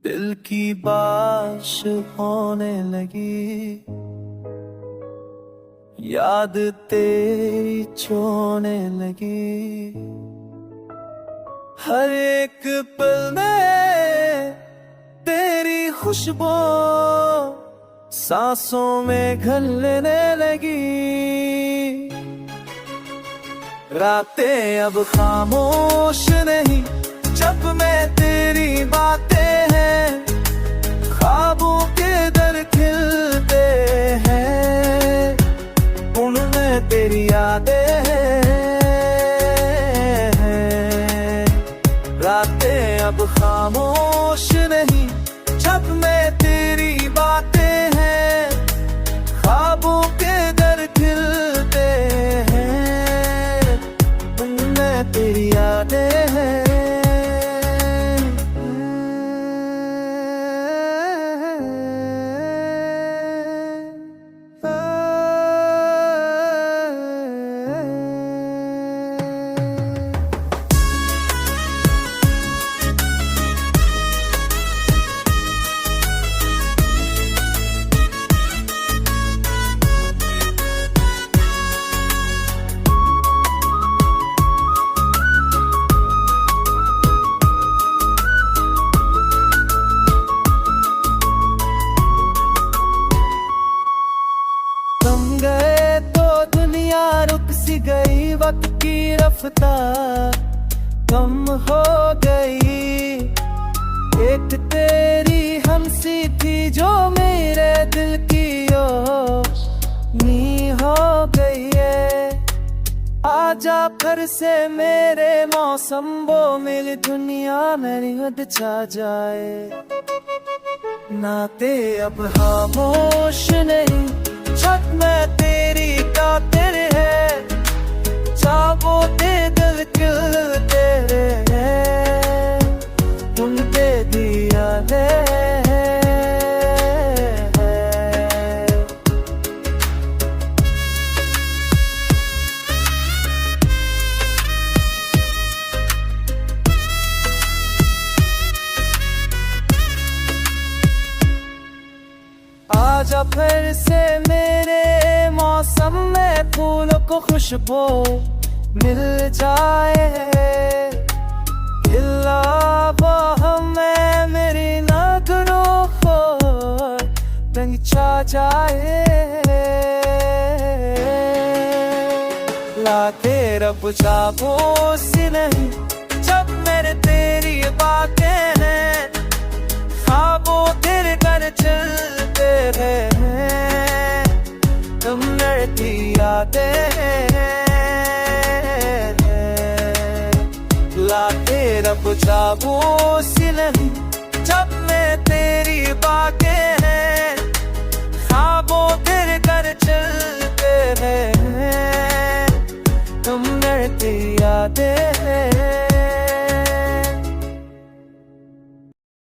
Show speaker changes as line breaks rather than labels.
दिल की बारिश होने लगी, याद तेरी छोने लगी। हर एक पल में तेरी खुशबू सांसों में घुलने लगी। रातें अब खामोश नहीं जब मैं तेरी बातें हैं, ख्वाबों के दर खिलते हैं, उनमें तेरी यादें हैं। रातें अब खामोश नहीं जब मैं तेरी बातें हैं, ख्वाबों के दर खिलते हैं, उनमें तेरी यादें हैं। गए तो दुनिया रुक सी गई, वक्त की रफ्तार कम हो गई। एक तेरी हंसी थी जो मेरे दिल की नी हो गई है। आजा फिर से मेरे मौसम वो मेरी दुनिया मेरी हद छा जाए। नाते अब खामोश नहीं छत में तेरी कातिल है, चाबो ते दिल किल तेरे हैं, उन पे दिया ले। आजा फिर से मेरे मौसम में फूलों को खुशबू मिल जाए। खिला वो हमें मेरी नजरों को रंग छा जाए। लाते रब चाबो सी नहीं जब मेरे तेरी बातें हैं, ख्वाबों तेरे घर चलते हैं, तुम लड़ती यादें हैं। लाते रब चाबो सी नहीं